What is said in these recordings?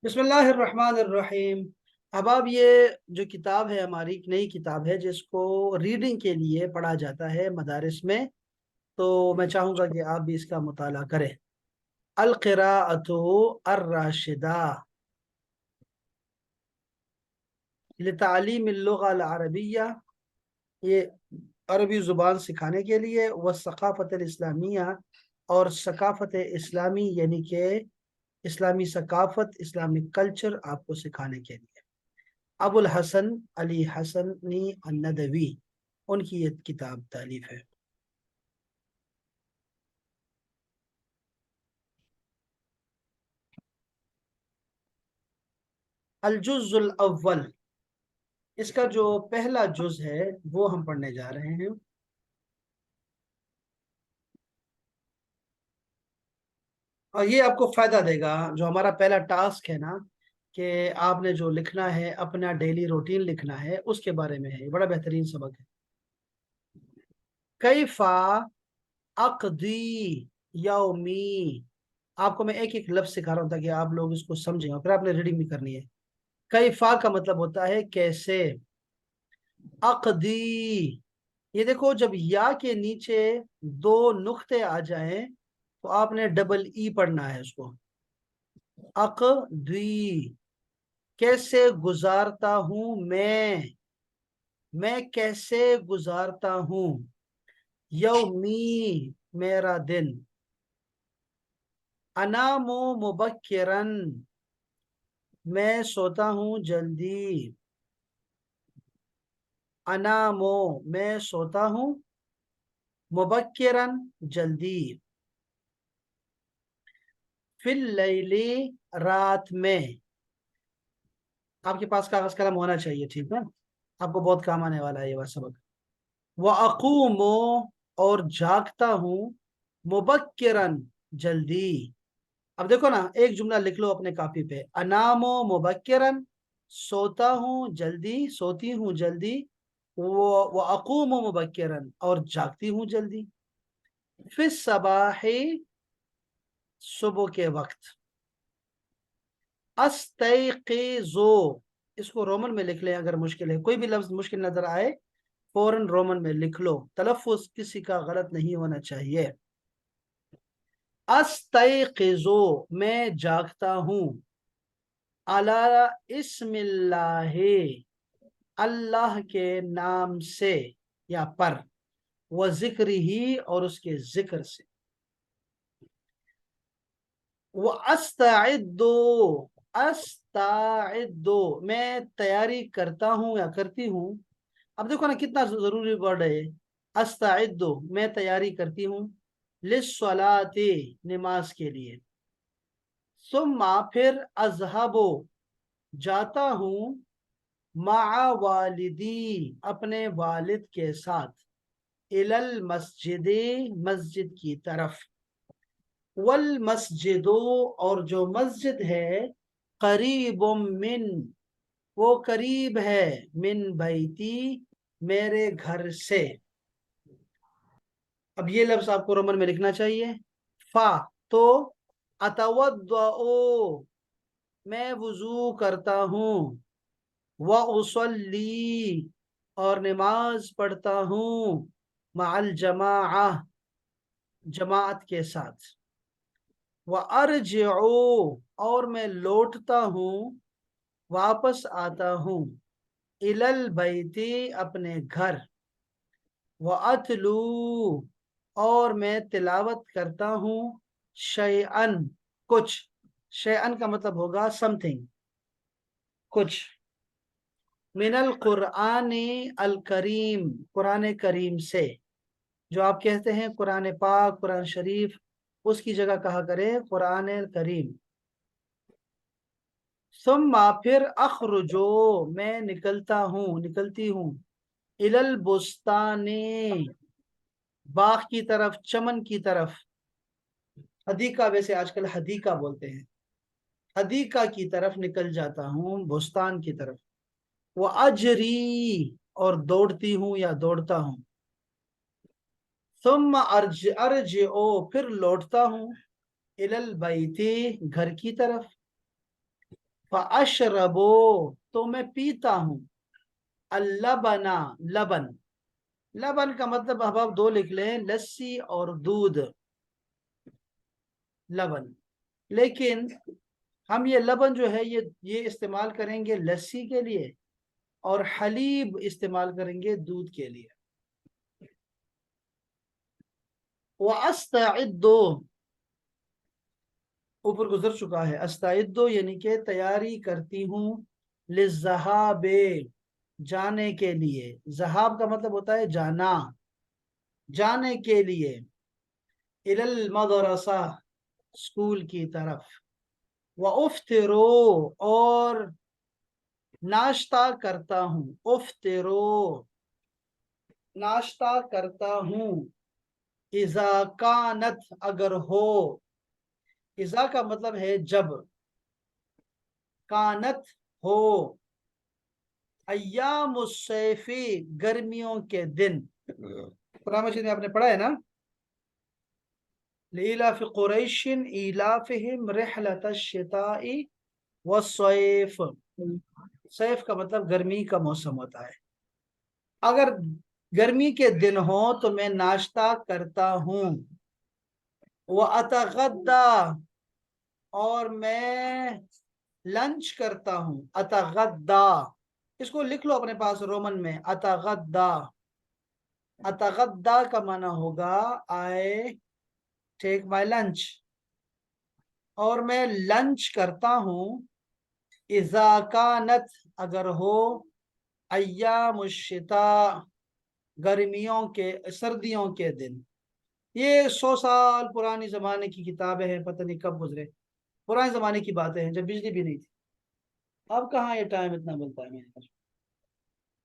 बिस्मिल्लाहिर्रहमानिर्रहीम। अब आप ये जो किताब है हमारी एक नई किताब है जिसको रीडिंग के लिए पढ़ा जाता है मदारिस में। तो मैं चाहूँगा कि आप भी इसका मुताला करें। अल क़िराअतु अर्राशिदा लितालीम लुगा अल अरबिया, ये अरबी ज़ुबान सिखाने के लिए, व सकाफ़त इस्लामिया, और सकाफ़त इस्लामी यानी कि इस्लामी सकाफ़त इस्लामिक कल्चर आपको सिखाने के लिए। अबुल हसन अली हसनी अन्नदवी, उनकी ये किताब तालीफ है। अलजुज़ुल अव्वल, इसका जो पहला जुज है वो हम पढ़ने जा रहे हैं। और ये आपको फायदा देगा। जो हमारा पहला टास्क है ना, कि आपने जो लिखना है अपना डेली रूटीन लिखना है, उसके बारे में है। ये बड़ा बेहतरीन सबक है। कैफा अक़दी यौमी, आपको मैं एक एक लफ्ज सिखा रहा हूँ ताकि आप लोग इसको समझें, और फिर आपने रीडिंग भी करनी है। कैफा का मतलब होता है कैसे। अक़दी, ये देखो जब या के नीचे दो नुक्ते आ जाएं तो आपने डबल ई पढ़ना है उसको। अक़दी, कैसे गुजारता हूं मैं कैसे गुजारता हूं। यौमी, मेरा दिन। अनामु मुबक्किरन, मैं सोता हूं जल्दी। अनामो, मैं सोता हूं। मुबक्किरन, जल्दी। फिल लैली, रात में। आपके पास कागज कलम होना चाहिए, ठीक है। आपको बहुत काम आने वाला है ये वाला सबक। व अकूमो, और जागता हूं। मुबक्किरन, जल्दी। अब देखो ना, एक जुमला लिख लो अपने कॉपी पे। अनामो मुबक्किरन, सोता हूं जल्दी, सोती हूं जल्दी। वो अकूमो मुबक्किरन, और जागती हूं जल्दी। फिर सबाही, सुबह के वक्त। अस्तैक़िज़ो, इसको रोमन में लिख लें। अगर मुश्किल है, कोई भी लफ्ज मुश्किल नजर आए, फौरन रोमन में लिख लो। तलफ़ुज़ किसी का गलत नहीं होना चाहिए। अस्तैक़िज़ो, मैं जागता हूँ। अला इस्मिल्लाहि, अल्लाह के नाम से या पर। व जिक्र ही, और उसके जिक्र से। वो अस्ताइद्दो, अस्ताइद्दो, मैं तैयारी करता हूँ या करती हूँ। अब देखो ना कितना जरूरी वर्ड है। अस्ताइद्दो, मैं तैयारी करती हूँ। लिस्सलाती, नमाज के लिए। सुम्मा, फिर अजहबो, जाता हूँ। मा वालिदी, अपने वालिद के साथ। इलल मस्जिदे, मस्जिद की तरफ। वल मस्जिदो, और जो मस्जिद है। करीबुम मिन, वो करीब है। मिन बैती, मेरे घर से। अब ये लफ्ज आपको रोमन में लिखना चाहिए। फा, तो। अतवद्दो, मैं वुजू करता हूँ। व उसल्ली, और नमाज पढ़ता हूँ। मअल जमाआ, जमात के साथ। व अर्जिउ, और मैं लौटता हूँ, वापस आता हूँ। इलल बैती, अपने घर। व अतलू, और मैं तिलावत करता हूँ। शैअन, कुछ। शैअन का मतलब होगा समथिंग, कुछ। मिनल कुरान अल करीम, कुरान करीम से। जो आप कहते हैं कुरान पाक, कुरान शरीफ, उसकी जगह कहा करें कुरान करीम। सुम्मा, फिर अखरुजो, मैं निकलता हूँ, निकलती हूँ। इलल बुस्ताने, बाग की तरफ, चमन की तरफ। हदीका, वैसे आजकल हदीका बोलते हैं। हदीका की तरफ निकल जाता हूँ, बुस्तान की तरफ। वो अजरी, और दौड़ती हूँ या दौड़ता हूँ। सुम्मा अर्ज अर्ज ओ, फिर लौटता हूँ। इलल बैती, घर की तरफ। فاشربو تو میں پیتا ہوں، اللبنا لبن، لبن کا مطلب اب آپ دو لکھ لیں، لسی اور دودھ، لبن، لیکن ہم یہ لبن جو ہے یہ استعمال کریں گے لسی کے لیے، اور حلیب استعمال کریں گے دودھ کے لیے۔ وَأَسْتَعِدُّ اوپر گزر چکا ہے، استعد یعنی کہ تیاری کرتی ہوں، للذہاب جانے کے لیے، ذہاب کا مطلب ہوتا ہے جانا، جانے کے لیے، الی المدرسہ اسکول کی طرف، وَأُفْتِرُ اور ناشتہ کرتا ہوں، افطرو ناشتہ کرتا ہوں، اذا کانت اگر ہو، اذا کا مطلب ہے جب، کانت ہو، ایام الصیف گرمیوں کے دن، قرآن مجید میں آپ نے پڑھا ہے نا، لإلاف قریش ایلافہم رحلۃ الشتاء والصیف، صیف کا مطلب گرمی کا موسم ہوتا ہے، اگر گرمی کے دن ہو تو میں ناشتہ کرتا ہوں، وَأَتَغَدَّى اور میں لنچ کرتا ہوں، اتغدا، اس کو لکھ لو اپنے پاس رومن میں، اتغدا، اتغدا کا معنی ہوگا I take my lunch، اور میں لنچ کرتا ہوں، اذا کانت اگر ہو، ایام الشتاء گرمیوں کے سردیوں کے دن۔ یہ 100 سال پرانی زمانے کی کتابیں ہیں، پتہ نہیں کب گزرے، پرانے زمانے کی باتیں ہیں جب بجلی بھی نہیں تھی، اب کہاں یہ ٹائم اتنا ملتا ہے میرے پاس۔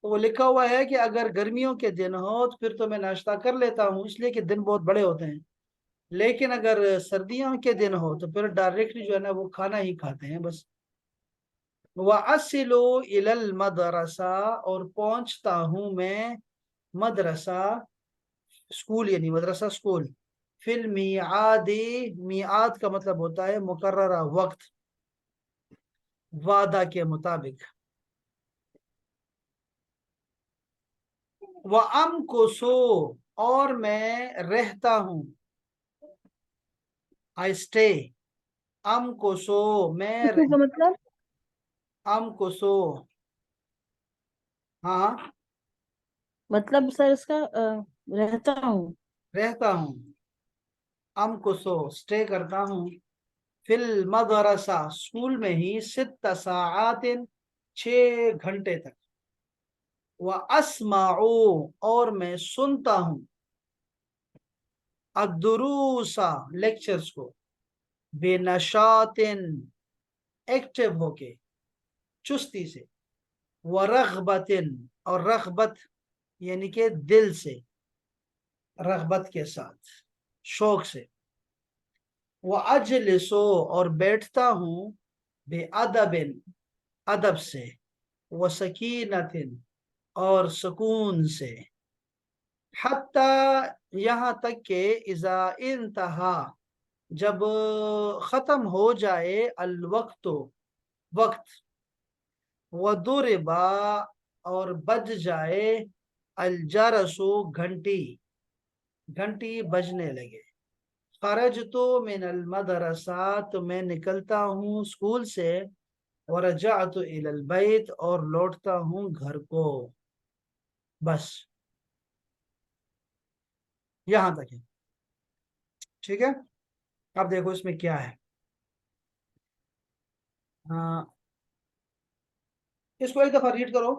تو وہ لکھا ہوا ہے کہ اگر گرمیوں کے دن ہو تو پھر تو میں ناشتہ کر لیتا ہوں، اس لیے کہ دن بہت بڑے ہوتے ہیں، لیکن اگر سردیوں کے دن ہو تو پھر ڈائریکٹلی جو ہے نا وہ کھانا ہی کھاتے ہیں بس۔ وَأَصِلُ إِلَى الْمَدْرَسَةِ اور پہنچتا ہوں میں مدرسہ، اسکول یعنی مدرسہ اسکول، فی المیعاد، میعاد کا مطلب ہوتا ہے مقررہ وقت، وعدہ کے مطابق، وَأَمْكُسُ اور میں رہتا ہوں، I stay، امکسو میں کسو کا مطلب امکسو، ہاں مطلب سر اس کا رہتا ہوں، رہتا ہوں، امکسو اسٹے کرتا ہوں، فی المدرسہ اسکول میں ہی، 6 ساعات 6 گھنٹے تک، وَأَسْمَعُ اور میں سنتا ہوں، الدروس لیکچرز کو، بِنَشَاطٍ ایکٹیو ہو کے، چستی سے، وَرَغْبَةٍ اور رغبت یعنی کہ دل سے، رغبت کے ساتھ، شوق سے، وَأَجْلِسُ اور بیٹھتا ہوں، بِأَدَبٍ ادب سے، وَسَکِینَةٍ اور سکون سے، حتیٰ یہاں تک کہ اذا انتہا جب ختم ہو جائے، الوقت وقت، وَضُرِبَ اور بج جائے، الجرس گھنٹی، گھنٹی بجنے لگے، خرجت من المدرسہ تو میں نکلتا ہوں اسکول سے، ورجعت الی البیت اور لوٹتا ہوں گھر کو، بس یہاں تک ہے، ٹھیک ہے۔ اب دیکھو اس میں کیا ہے، ہاں اس کو ایک دفعہ ریڈ کرو،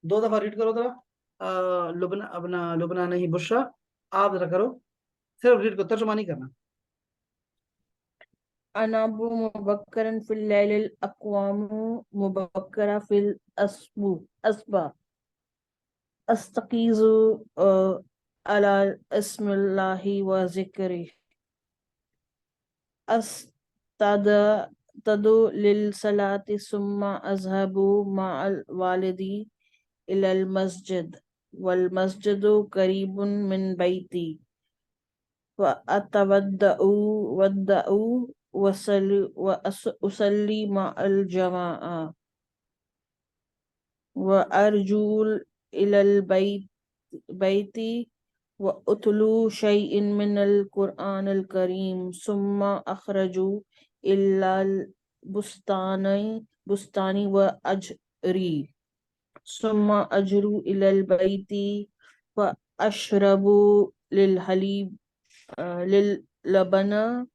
2 دفعہ ریڈ کرو ذرا، لبنہ اپنا لبنہ نہیں بشرا، آپ ذرا کرو، صرف ریڈ کرو، ترجمہ نہیں کرنا۔ انابو مبکرن فی اللیل الاقوام مبکرہ فی الاسبا استقیز علی اسم اللہ و ذکری استعدد للصلاة ثم اذهب مع والدی الی المسجد والمسجد قریب من بیتی وَأَتَوَضَّأُ وأصلي مع الجماعة وأرجو إلى البيت وأتلو شيء من القرآن الكريم ثم أخرج إلى البستان وأجري ثم أجر إلى البيت وأشرب للحليب للبن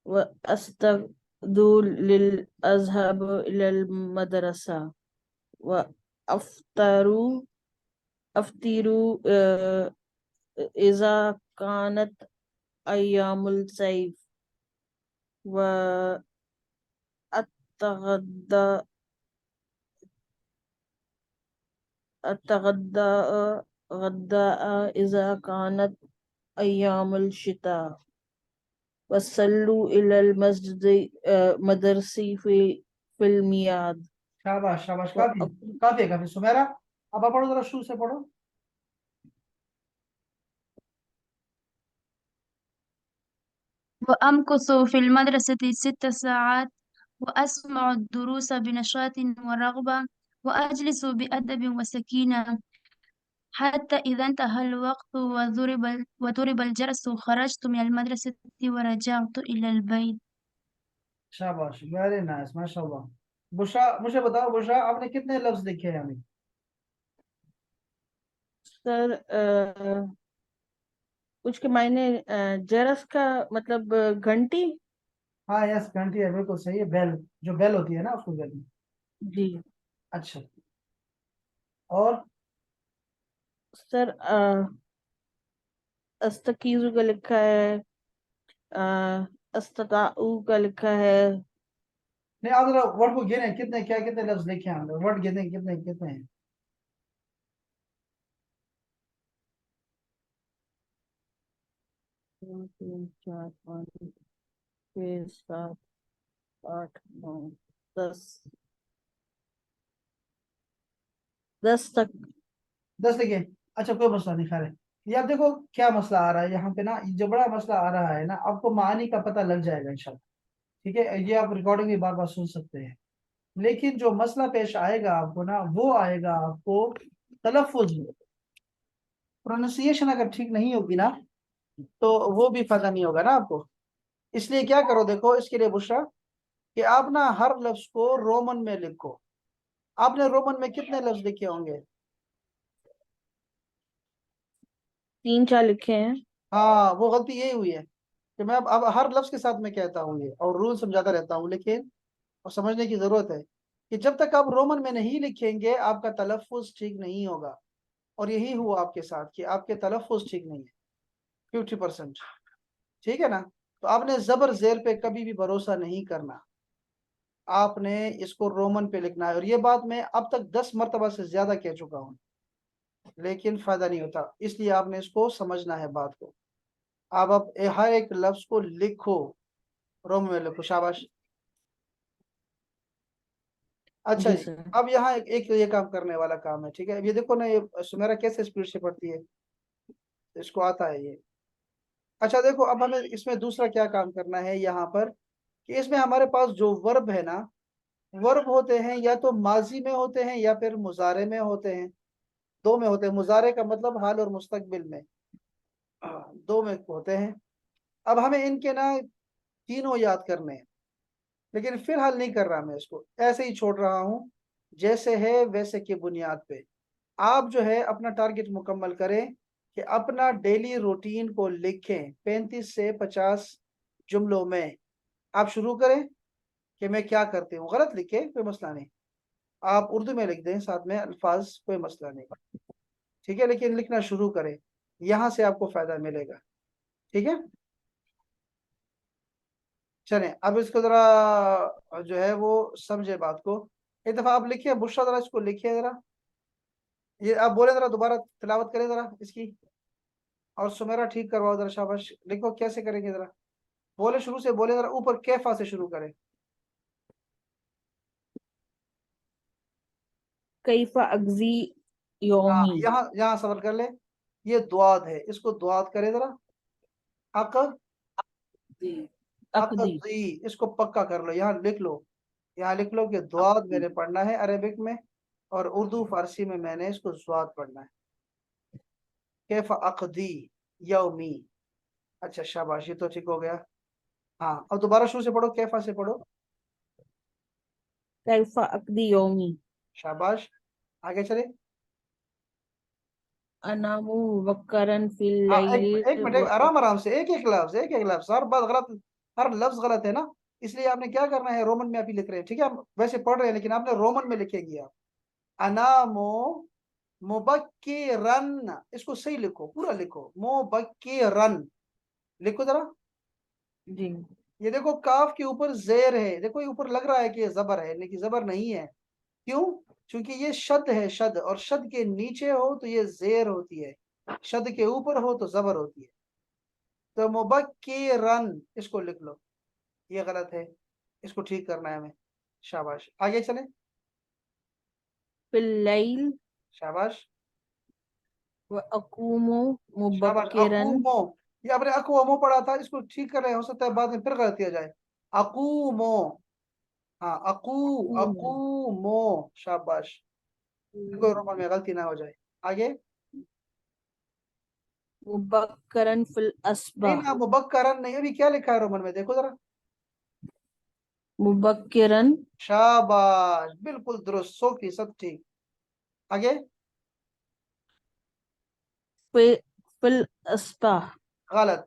وأستغد للأذهب إلى المدرسة وأفطر إذا كانت أيام الصيف وأتغدى غداء إذا كانت أيام الشتاء وصلوا إلى المسجد مدرسي في الميعاد शाबाश शाबाश, काफी काफी है काफी। सुमेरा, अब आप पढ़ो जरा, शुरू से पढ़ो। وأمكث في المدرسة 6 ساعات وأسمع الدروس بنشاط ورغبة وأجلس بأدب وسكينة حتى إذا انتهى الوقت وضرب الجرس خرجت من المدرسة ورجعت إلى البيت. शाबाश, वेरी नाइस, माशाल्लाह। बुशरा, मुझे बताओ बुशरा, आपने कितने लफ्ज लिखे हैं अभी? सर कुछ के मायने जरस का मतलब घंटी। हाँ यस, घंटी है, बिल्कुल सही है। बेल, जो बेल होती है ना, उसको कहते हैं। जी अच्छा, और? सर अस्तकीज़ु का लिखा है, अस्तताऊ का लिखा है। नहीं, आप जरा वर्ड को गिने, कितने क्या कितने लफ्ज लिखे हैं हमने, वर्ड गिने कितने कितने हैं? 2 3 4 5 6 7 8 9 10 तक। 10 लिखे? अच्छा, कोई मसला नहीं, खैर है। ये आप देखो क्या मसला आ रहा है यहाँ पे ना, जो बड़ा मसला आ रहा है ना, आपको मानी का पता लग जाएगा इंशाल्लाह। ठीक है, ये आप रिकॉर्डिंग भी बार बार सुन सकते हैं। लेकिन जो मसला पेश आएगा आपको ना, वो आएगा आपको तलफ्फुज में। प्रोनाउंसिएशन अगर ठीक नहीं होगी ना, तो वो भी फायदा नहीं होगा ना आपको। इसलिए क्या करो, देखो इसके लिए बुशरा, कि आप ना हर लफ्ज को रोमन में लिखो। आपने रोमन में कितने लफ्ज लिखे होंगे? 3 4 लिखे हैं। हाँ, वो गलती यही हुई है कि मैं अब हर लफ्ज के साथ मैं कहता हूँ ये, और रूल समझाता रहता हूँ, लेकिन और समझने की जरूरत है कि जब तक आप रोमन में नहीं लिखेंगे आपका तलफ्फुज ठीक नहीं होगा। और यही हुआ आपके साथ कि आपके तलफ्फुज ठीक नहीं है, 50%। ठीक है ना? तो आपने जबर जेर पे कभी भी भरोसा नहीं करना, आपने इसको रोमन पे लिखना है। और ये बात मैं अब तक 10 मरतबा से ज्यादा कह चुका हूँ, लेकिन फायदा नहीं होता। इसलिए आपने इसको समझना है बात को। आप अब हर एक लफ्ज को लिखो, रोमन में लिखो, शाबाश। अच्छा जी जी, सर। अब यहाँ एक ये काम करने वाला काम है। ठीक है, ये देखो ना, ये सुमेरा कैसे स्पीड से पढ़ती है, इसको आता है ये। अच्छा देखो, अब हमें इसमें दूसरा क्या काम करना है यहाँ पर, कि इसमें हमारे पास जो वर्ब है ना, वर्ब होते हैं या तो माजी में होते हैं या फिर मुजारे में होते हैं। दो में होते हैं। मुजारे का मतलब हाल और मुस्तकबिल में, दो में होते हैं। अब हमें इनके ना तीनों याद करने हैं, लेकिन फिलहाल नहीं कर रहा, मैं इसको ऐसे ही छोड़ रहा हूँ, जैसे है वैसे की बुनियाद पे। आप जो है अपना टारगेट मुकम्मल करें कि अपना डेली रूटीन को लिखें 35 से 50 जुमलों में। आप शुरू करें कि मैं क्या करती हूँ, गलत लिखे कोई मसला नहीं, आप उर्दू में लिख दें साथ में अल्फाज, कोई मसला नहीं। ठीक है, लेकिन लिखना शुरू करें, यहाँ से आपको फायदा मिलेगा। ठीक है, चलें अब इसको जरा जो है वो समझे बात को। एक दफा आप लिखिए, बुशरा जरा इसको लिखिए जरा, ये आप बोले जरा, दोबारा तिलावत करें जरा इसकी, और सुमेरा ठीक करवाओ जरा, शाबाश। लिखो कैसे करेंगे जरा, बोले शुरू से बोले जरा, ऊपर कैफा से शुरू करें। कैफा अगजी हाँ, योमी। यहाँ यहाँ सबर कर ले, ये दुआद है, इसको दुआद करे जरा। अक, जी अकदी अकदी, इसको पक्का कर लो, यहाँ लिख लो, यहाँ लिख लो कि द्वाद अकदी मैंने पढ़ना है अरेबिक में, और उर्दू फारसी में मैंने इसको ज़्वाद पढ़ना है। कैफ अकदी यौमी। अच्छा शाबाश, ये तो ठीक हो गया। हाँ, अब दोबारा शुरू से पढ़ो, कैफा से पढ़ो। कैफा अकदी यौमी शाबाश, आगे चले। अनामु मुबक्करन फिल हाँ, लैल एक मिनट, आराम आराम से, एक एक लफ्ज, एक एक लफ्ज, हर बात गलत, हर लफ्ज गलत है ना, इसलिए आपने क्या करना है, रोमन में आप ही लिख रहे हैं, ठीक है, आप वैसे पढ़ रहे हैं लेकिन आपने रोमन में लिखेंगे आप। अनामो मुबक्किरन, इसको सही लिखो, पूरा लिखो, मुबक्किरन, लिखो जरा। जी ये देखो काफ के ऊपर जेर है, देखो ये ऊपर लग रहा है कि ये जबर है, लेकिन जबर नहीं है। क्यों? क्योंकि ये शद है, शद, और शद के नीचे हो तो ये जेर होती है, शद के ऊपर हो तो जबर होती है। तो मुबक्किरन इसको लिख लो, ये गलत है, इसको ठीक करना है हमें। शाबाश, आगे चले। फिल लैल शाबाश, व अकूमु शाबाश, मुबक्किरन अकूमो, ये आपने अकूमो पढ़ा था, इसको ठीक कर रहे हैं, हो सकता है बाद में फिर गलती हो जाए। अकूमो, हाँ, अकूमु अकूमो, शाबाश, कोई रोमन में गलती ना हो जाए। आगे। मुबक्करन फिल नहीं अस्बाह ना, मुबक्करन नहीं, अभी क्या लिखा है रोमन में, देखो जरा। मुबक्किरन शाबाश, बिल्कुल दुरुस्त, 100% ठीक। आगे। फिल फिल अस्बाह गलत,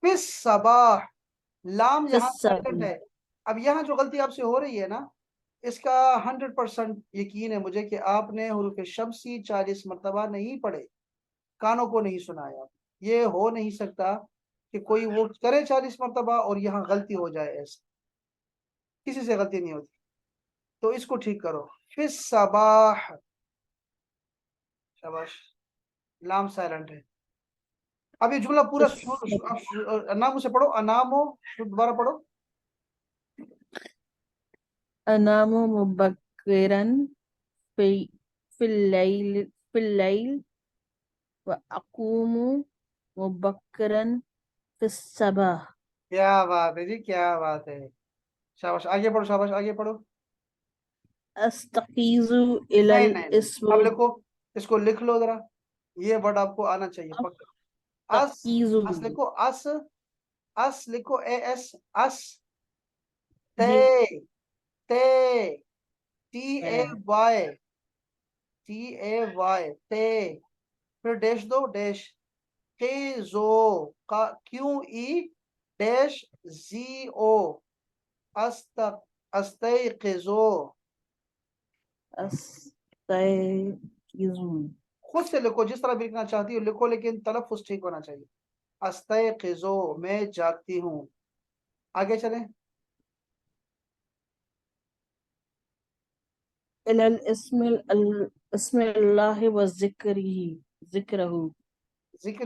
फिस सबाह, लाम फिस यहाँ साइलेंट सबह है। अब यहाँ जो गलती आपसे हो रही है ना, इसका 100% यकीन है मुझे कि आपने हुरूफ शम्सी 40 मरतबा नहीं पढ़े, कानों को नहीं सुनाया आप। ये हो नहीं सकता कि कोई वो करे 40 मरतबा और यहाँ गलती हो जाए, ऐसे किसी से गलती नहीं होती। तो इसको ठीक करो, फिस सबाह, शाबाश, लाम साइलेंट है। अब ये जुमला पूरा फिस सबह अनामो से पढ़ो, अनामो, दोबारा पढ़ो। अनामु मुबक्किरन फि फिल लैल व अकूमु मुबक्किरन फिस सबह क्या बात है जी, क्या बात है, शाबाश, आगे पढ़ो, शाबाश, आगे पढ़ो। अस्तकीज़ु नहीं इलल नहीं नहीं, अब इस्म लिखो, इसको लिख लो जरा, ये वर्ड आपको आना चाहिए पक्का। अस, तकीज़ु अस लिखो, अस, अस लिखो, ए एस, अस, जी ते, ते, टी ए है वाई, टी ए वाई, ते, फिर डैश दो, डैश, के जो, का क्यू ई डैश जी ओ, अस्तक, अस्तैक़िज़ो। अस्तकीज़ु खुद से लिखो, जिस तरह भी लिखना चाहती हो लिखो, लेकिन तलफ़्फ़ुज़ ठीक होना चाहिए। अस्तैक़िज़ो, मैं जागती हूँ। आगे चलें। इलल इस्मिल्लाहि व ज़िक्रिही जिक्र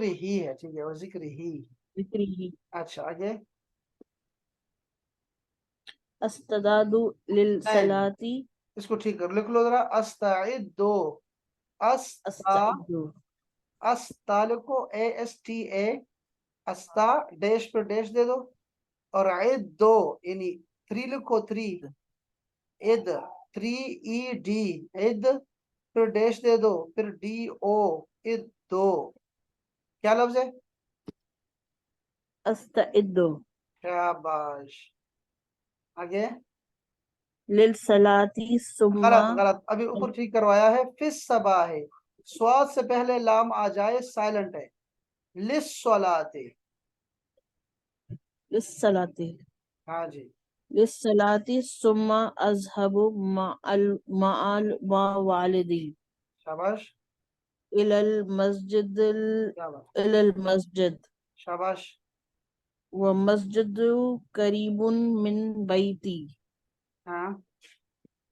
ही है, ठीक है, वो जिक्र ही। ज़िक्रिही अच्छा, आगे। अस्तदादु लिल नहीं नहीं, सलाती इसको ठीक कर, लिख लो जरा, अस्ताइदो, अस्ता, अस्तइदु अस्ता लिखो, ए एस टी ए, अस्ता, डैश पे डैश दे दो, और इद दो, यानी 3 लिखो, 3, इद, 3 ED, इद, फिर डैश दे दो, फिर DO, इद दो, क्या लफ्ज है? अस्तइदु शाबाश, आगे। लिल सलाती सुम्मा गलत गलत, अभी ऊपर ठीक करवाया है, फिस सबा है, स्वाद से पहले लाम आ जाए साइलेंट है, लिस सलाते। लिस्सलाती हाँ जी, लिस्सलाती सुम्मा अज़हबु मअल वालिदी शाबाश, इलल मस्जिदिल क्या बात, इलल मस्जिद शाबाश, व मस्जिदु करीबुन मिन बैती हाँ,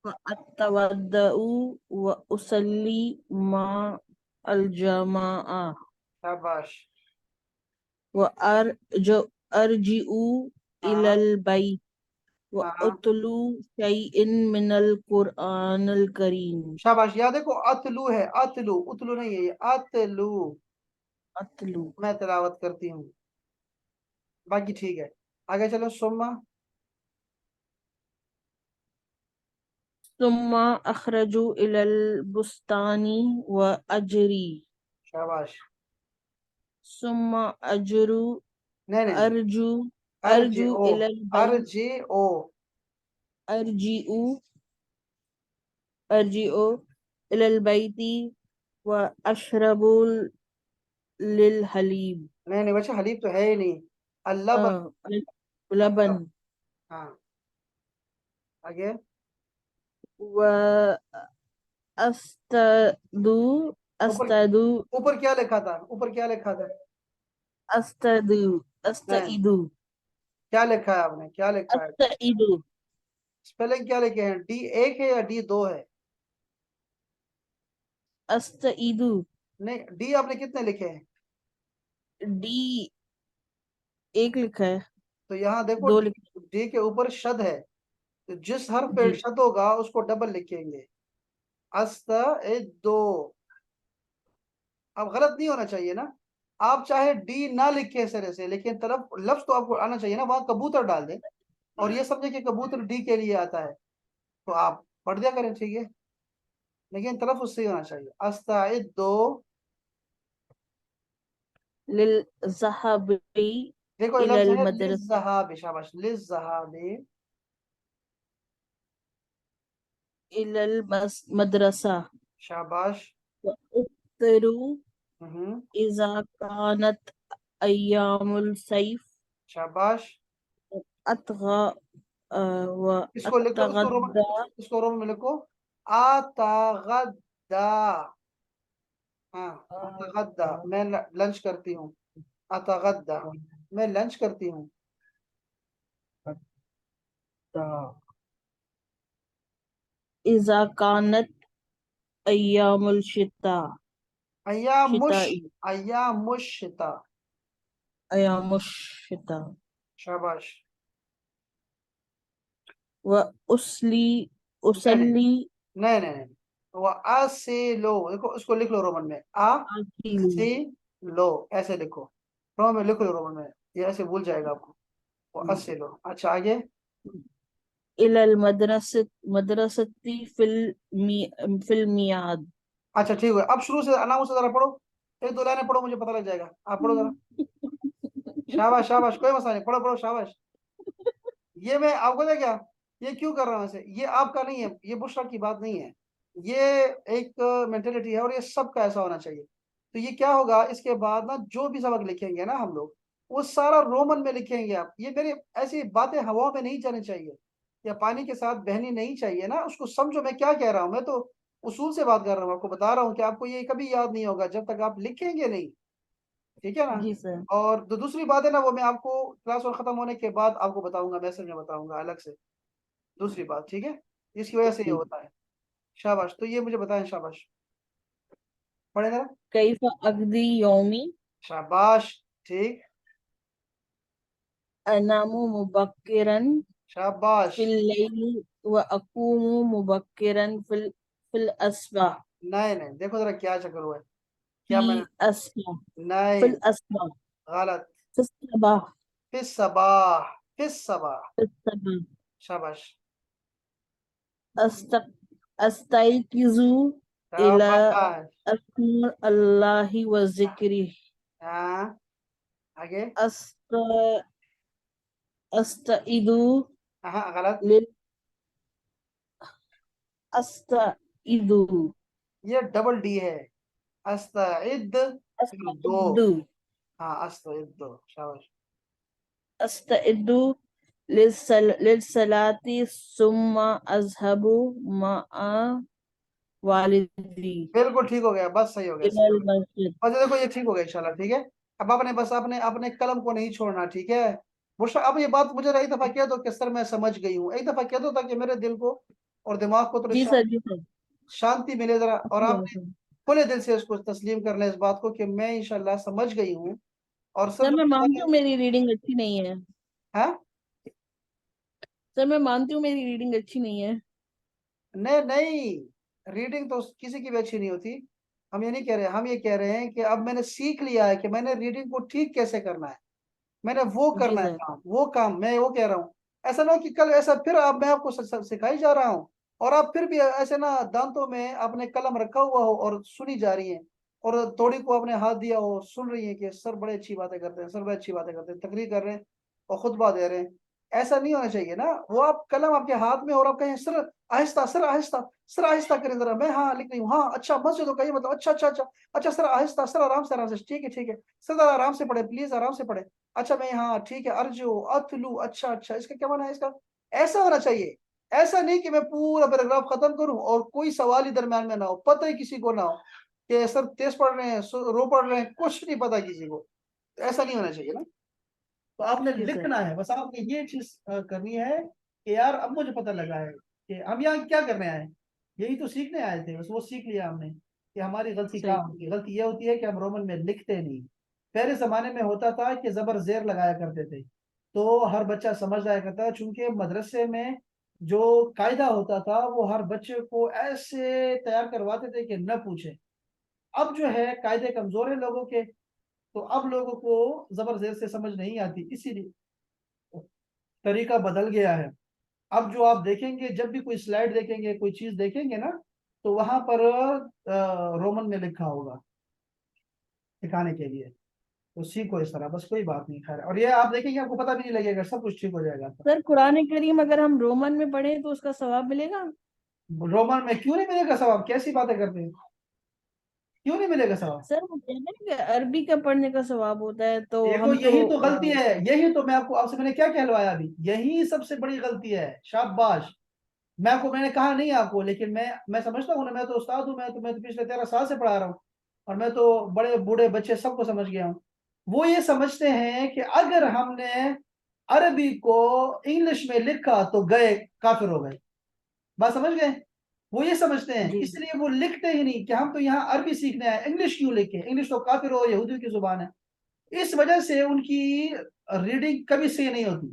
व अतवद्दउ व उसल्ली मा अल जमाआ शाबाश, व अर्जिउ हाँ, इलल बैत व हाँ, उतलू शैइन मिनल कुरआनिल करीम शाबाश, यहाँ देखो, अतलू है, अतलू, उतलू नहीं है, ये अतलू, अतलू मैं तिलावत करती हूँ, बाकी ठीक है। आगे चलो सुम्मा ثم أخرجوا إلى البستان وأجري शाबाश ثم أجروا नहीं नहीं नहीं أرجو अर्जी أرجو ओ إلى البيت अर्जी ओ أرجئوا أرجئوا إلى البيت وأشربوا للحليب नहीं नहीं बच्चा हलीब तो है ही नहीं अल्लाह لبن हाँ आगे وأستدوا ऊपर أستدوا ऊपर क्या लिखा था ऊपर क्या लिखा था أستدوا नहीं أستئدوا क्या लिखा है आपने क्या लिखा है أستئدوا स्पेलिंग क्या लिखे हैं डी एक है या डी दो है أستئدوا नहीं डी आपने कितने लिखे हैं डी एक लिखा है तो यहाँ देखो दो डी, लिखा डी के ऊपर शद है तो जिस हर है पे जी शद होगा उसको डबल लिखेंगे दो अब गलत नहीं होना चाहिए ना आप चाहे डी ना लिखे सिरे से लेकिन तरफ लफ्ज तो आपको आना चाहिए ना वहां कबूतर डाल दें और ये समझे कि कबूतर डी के लिए आता है तो आप पढ़ दिया करें ठीक है लेकिन तरफ उससे होना चाहिए अस्ताइद दो للذهاب देखो ये إلى लफ्ज है المدرسة लिज़्ज़हाबी शाबाश लिज़्ज़हाबी إلى المدرسة शाबाश وأفطروا हम्म إذا كانت أيام الصيف शाबाश أتغى इसको लिखो وأتغدى इसको रोमन में लिखो अतगद्दा हाँ अतगद्दा मैं लंच करती हूँ अतगद्दा मैं लंच करती हूँ إذا كانت أيام الشتاء अय्यामुश شتائي अय्यामुश्शिता أيام الشتاء शाबाश وأصلي नहीं नहीं أصلي नहीं नहीं नहीं वो आ से लो देखो उसको लिख लो रोमन में आ أصلي से लो ऐसे लिखो रोमन में लिखो रोमन में ये ऐसे भूल जाएगा आपको वो आ से लो अच्छा आगे إلى مدرسة في الميعاد अच्छा ठीक है अब शुरू से नाम से जरा पढ़ो एक दो लाइनें पढ़ो मुझे पता लग जाएगा आप पढ़ो जरा शाबाश शाबाश कोई मसला नहीं पढ़ो पढ़ो शाबाश ये मैं आपको पता है क्या ये क्यों कर रहा हूँ ऐसे ये आपका नहीं है ये बुशरा की बात नहीं है ये एक मेंटेलिटी है और ये सबका ऐसा होना चाहिए तो ये क्या होगा इसके बाद ना जो भी सबक लिखेंगे ना हम लोग वो सारा रोमन में लिखेंगे आप ये मेरी ऐसी बातें हवा में नहीं जानी चाहिए या पानी के साथ बहनी नहीं चाहिए ना उसको समझो मैं क्या कह रहा हूँ मैं तो उसूल से बात कर रहा हूँ आपको बता रहा हूँ कि आपको ये कभी याद नहीं होगा जब तक आप लिखेंगे नहीं ठीक है ना जी सर और जो दूसरी बात है ना वो मैं आपको क्लास और खत्म होने के बाद आपको बताऊंगा मैसेज में बताऊंगा अलग से दूसरी बात ठीक है इसकी वजह से ये होता है शाबाश तो ये मुझे बताएं शाबाश पढ़े जरा كيف أقضي يومي शाबाश ठीक أنام مبكرا शाबाश في الليل وأقوم مبكرا في الأصبح नहीं नहीं देखो जरा क्या चक्कर हुआ है क्या मैंने في الأصبح في नहीं الأصبح गलत في الصباح फिर सबा फिर सबा في الصباح शाबाश أستيقظ إلى शाबाश أذكر الله وذكره हाँ आगे أست أستعيد हाँ गलत لل أستعيد ये डबल डी है अस्ताइद फिर दो أستعد हाँ अस्ताइद दो शाबाश أستعد للصلاة ثم أذهب مع والدي बिल्कुल ठीक हो गया बस सही हो गया إلى सही हो गया المسجد अच्छा देखो ये ठीक हो गया इंशाल्लाह ठीक है अब आपने बस आपने अपने कलम को नहीं छोड़ना ठीक है बुशरा अब ये बात मुझे एक दफा कह दो कि सर मैं समझ गई हूँ एक दफा कह दो ताकि मेरे दिल को और दिमाग को थोड़ी जी सर जी सर शांति मिले जरा और आपने खुले दिल से इसको तस्लीम कर लें इस बात को कि मैं इंशाल्लाह समझ गई हूँ और सर सर जो मैं मानती बताया हूँ मेरी रीडिंग अच्छी नहीं है है सर मैं मानती हूँ मेरी रीडिंग अच्छी नहीं है नहीं नहीं रीडिंग तो किसी की भी अच्छी नहीं होती हम ये नहीं कह रहे हम ये कह रहे हैं कि अब मैंने सीख लिया है कि मैंने रीडिंग को ठीक कैसे करना है میں نے وہ جی کرنا ہے سر کام، وہ کام میں وہ کہہ رہا ہوں. ایسا نہ ہو کہ کل ایسا پھر میں آپ کو سکھائی جا رہا ہوں اور آپ پھر بھی ایسے نا دانتوں میں اپنے قلم رکھا ہوا ہو اور سنی جا رہی ہیں، اور توڑی کو اپنے ہاتھ دیا ہو، سن رہی ہیں کہ سر بڑے اچھی باتیں کرتے ہیں، سر بڑے اچھی باتیں کرتے ہیں، تقریر کر رہے ہیں اور خطبہ دے رہے ہیں. ایسا نہیں ہونا چاہیے نا. وہ آپ قلم آپ کے ہاتھ میں اور آپ کہیں سر آہستہ، سر آہستہ، سر آہستہ کریں ذرا، میں ہاں لکھ رہی ہوں، ہاں اچھا مسجد ہو کہیں مطلب اچھا اچھا اچھا اچھا سر آہستہ، سر آرام سے آرام سے، ٹھیک ہے ٹھیک ہے سر ذرا آرام سے پڑھے پلیز، آرام سے پڑھے. اچھا میں ہاں ٹھیک ہے ارجو اتلو، اچھا اچھا اس کا کیا مانا ہے اس کا. ایسا ہونا چاہیے. ایسا نہیں کہ میں پورا پیراگراف ختم کروں اور کوئی سوال ہی درمیان میں نہ ہو، پتہ ہی کسی کو نہ ہو کہ سر تیز پڑھ رہے ہیں رو پڑھ رہے ہیں، کچھ نہیں پتا کسی کو. ایسا نہیں ہونا چاہیے نا. تو آپ نے جی سر لکھنا ہے، بس آپ نے یہ چیز کرنی ہے کہ یار اب مجھے پتہ لگا ہے کہ ہم یہاں کیا کرنے آئے. یہی تو سیکھنے آئے تھے، بس وہ سیکھ لیا ہم نے کہ ہماری غلطی صحیح. کہاں ہوتی ہے. غلطی یہ ہوتی ہے کہ ہم رومن میں لکھتے نہیں. پہلے زمانے میں ہوتا تھا کہ زبر زیر لگایا کرتے تھے تو ہر بچہ سمجھ جایا کرتا ہے، چونکہ مدرسے میں جو قاعدہ ہوتا تھا وہ ہر بچے کو ایسے تیار کرواتے تھے کہ نہ پوچھے. اب جو ہے قاعدے کمزور ہیں لوگوں کے، تو اب لوگوں کو زبر زیر سے سمجھ نہیں آتی، اسی لیے طریقہ بدل گیا ہے. اب جو آپ دیکھیں گے، جب بھی کوئی سلائڈ دیکھیں گے، کوئی چیز دیکھیں گے نا، تو وہاں پر رومن میں لکھا ہوگا سکھانے کے لیے. تو سیکھو اس طرح، بس کوئی بات نہیں. خیر، اور یہ آپ دیکھیں گے آپ کو پتہ بھی نہیں لگے گا، سب کچھ ٹھیک ہو جائے گا. سر قرآن کریم اگر ہم رومن میں پڑھیں تو اس کا ثواب ملے گا؟ رومن میں کیوں نہیں ملے گا ثواب؟ کیسی باتیں کرتے ہیں، کیوں نہیں ملے گا ثواب؟ سر وہ کہتے ہیں کہ عربی کا پڑھنے کا ثواب ہوتا ہے تو دیکھو ہم یہی تو غلطی ہے، یہی تو میں آپ سے میں نے کیا کہلوایا ابھی، یہی سب سے بڑی غلطی ہے. شاباش. میں نے کہا نہیں آپ کو، لیکن میں سمجھتا ہوں نا، میں تو استاد ہوں، میں تو پچھلے 13 سال سے پڑھا رہا ہوں اور میں تو بڑے بوڑھے بچے سب کو سمجھ گیا ہوں. وہ یہ سمجھتے ہیں کہ اگر ہم نے عربی کو انگلش میں لکھا تو گئے کافر ہو گئے. بات سمجھ گئے؟ وہ یہ سمجھتے ہیں، جی اس لیے وہ لکھتے ہی نہیں کہ ہم تو یہاں عربی سیکھنے آئے، انگلش کیوں لکھیں، انگلش تو کافر ہو یہودیوں کی زبان ہے. اس وجہ سے ان کی ریڈنگ کبھی صحیح نہیں ہوتی.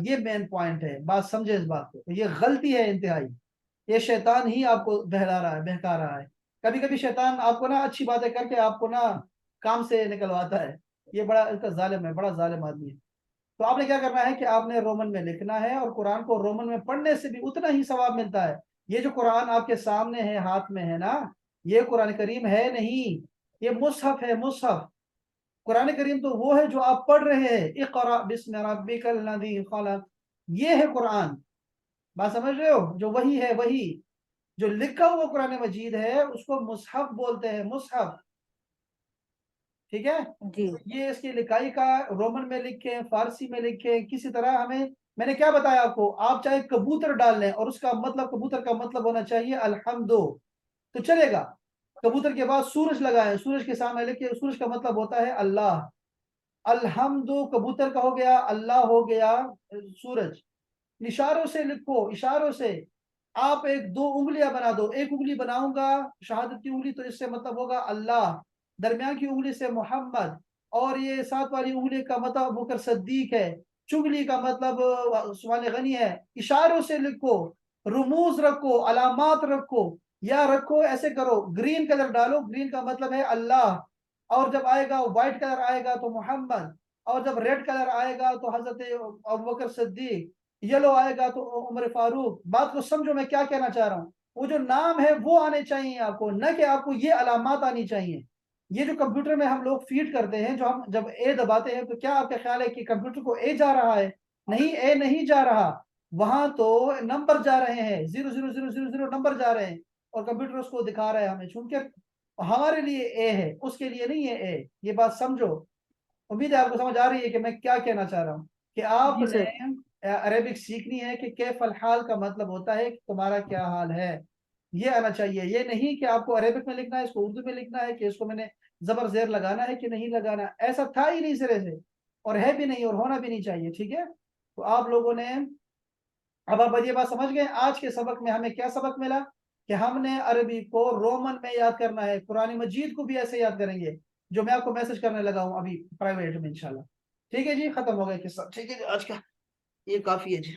یہ مین پوائنٹ ہے، بات سمجھے اس بات کو. یہ غلطی ہے انتہائی. یہ شیطان ہی آپ کو بہلا رہا ہے، بہکا رہا ہے. کبھی کبھی شیطان آپ کو نا اچھی باتیں کر کے آپ کو نا کام سے نکلواتا ہے. یہ بڑا اس کا ظالم ہے، بڑا ظالم آدمی ہے. تو آپ نے کیا کرنا ہے کہ آپ نے رومن میں لکھنا ہے، اور قرآن کو رومن میں پڑھنے سے بھی اتنا ہی ثواب ملتا ہے. یہ جو قرآن آپ کے سامنے ہے، ہاتھ میں ہے نا، یہ قرآن کریم ہے نہیں، یہ مصحف ہے، مصحف. قرآن کریم تو وہ ہے جو آپ پڑھ رہے ہیں، اقرأ بسم ربک الذی خلق، یہ ہے قرآن. بات سمجھ رہے ہو؟ جو وہی ہے، وہی جو لکھا ہوا قرآن مجید ہے اس کو مصحف بولتے ہیں، مصحف. ٹھیک ہے. جی یہ اس کی لکھائی کا رومن میں لکھیں، فارسی میں لکھیں، کسی طرح ہمیں. میں نے کیا بتایا آپ کو، آپ چاہے کبوتر ڈال لیں اور اس کا مطلب، کبوتر کا مطلب ہونا چاہیے الحمدو، تو چلے گا. کبوتر کے بعد سورج لگائیں، سورج کے سامنے لکھیں، سورج کا مطلب ہوتا ہے اللہ. الحمدو کبوتر کا ہو گیا، اللہ ہو گیا سورج. اشاروں سے لکھو، اشاروں سے. آپ ایک دو انگلیاں بنا دو، ایک انگلی بناؤں گا شہادت کی انگلی، تو اس سے مطلب ہوگا اللہ. درمیان کی انگلی سے محمد، اور یہ ساتھ والی انگلی کا مطلب ابوبکر صدیق ہے. چگلی کا مطلب سبحان غنی ہے. اشاروں سے لکھو، رموز رکھو، علامات رکھو، یا رکھو ایسے کرو، گرین کلر ڈالو، گرین کا مطلب ہے اللہ. اور جب آئے گا وائٹ کلر آئے گا تو محمد، اور جب ریڈ کلر آئے گا تو حضرت ابوبکر صدیق، یلو آئے گا تو عمر فاروق. بات کو سمجھو میں کیا کہنا چاہ رہا ہوں. وہ جو نام ہے وہ آنے چاہیے آپ کو، نہ کہ آپ کو یہ علامات آنی چاہیے. یہ جو کمپیوٹر میں ہم لوگ فیڈ کرتے ہیں، جو ہم جب اے دباتے ہیں، تو کیا آپ کا خیال ہے کہ کمپیوٹر کو اے جا رہا ہے؟ نہیں، اے نہیں جا رہا. وہاں تو نمبر جا رہے ہیں، 00000 نمبر جا رہے ہیں، اور کمپیوٹر اس کو دکھا رہا ہے ہمیں، چونکہ ہمارے لیے اے ہے، اس کے لیے نہیں ہے اے. یہ بات سمجھو. امید ہے آپ کو سمجھ آ رہی ہے کہ میں کیا کہنا چاہ رہا ہوں. کہ آپ جی نے سر. عربک سیکھنی ہے کہ کیف الحال کا مطلب ہوتا ہے کہ تمہارا کیا حال ہے. یہ آنا چاہیے. یہ نہیں کہ آپ کو عربک میں لکھنا ہے، اس کو اردو میں لکھنا ہے، کہ اس کو میں نے زبر زیر لگانا ہے کہ نہیں لگانا. ایسا تھا ہی نہیں سرے سے، اور ہے بھی نہیں، اور ہونا بھی نہیں چاہیے. ٹھیک ہے. تو آپ لوگوں نے اب آپ یہ بات سمجھ گئے. آج کے سبق میں ہمیں کیا سبق ملا؟ کہ ہم نے عربی کو رومن میں یاد کرنا ہے، قرآن مجید کو بھی ایسے یاد کریں گے، جو میں آپ کو میسج کرنے لگا ہوں ابھی پرائیویٹ میں انشاءاللہ. ٹھیک ہے جی، ختم ہو گیا قصہ. ٹھیک ہے جی، آج کا یہ کافی ہے جی.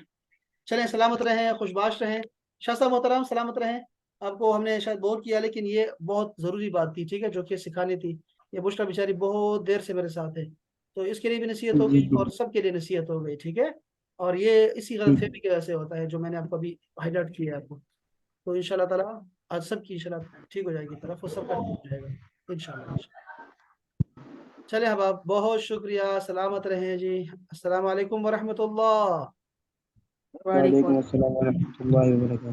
چلیں، سلامت رہیں، خوشباش رہیں. شاہ صاحب محترم سلامت رہیں. آپ کو ہم نے شاید بور کیا، لیکن یہ بہت ضروری بات تھی، ٹھیک ہے، جو کہ سکھانی تھی. یہ بشرا بیچاری بہت دیر سے میرے ساتھ ہے. تو اس کے لیے بھی نصیحت ہو گئی اور سب کے لیے نصیحت ہو گئی، ٹھیک ہے. اور یہ اسی غلط فہمی کی وجہ سے ہوتا ہے جو میں نے آپ کو ابھی ہائی لائٹ کیا ہے آپ کو. تو ان شاء اللہ تعالیٰ آج سب کی انشاءاللہ ٹھیک ہو جائے گی طرف، اور سب کا ٹھیک ہو جائے گا انشاءاللہ. چلے حباب، بہت شکریہ، سلامت رہیں جی. السلام علیکم ورحمۃ اللہ. وعلیکم وعلیکم السلام ورحمۃ اللہ وبرکاتہ.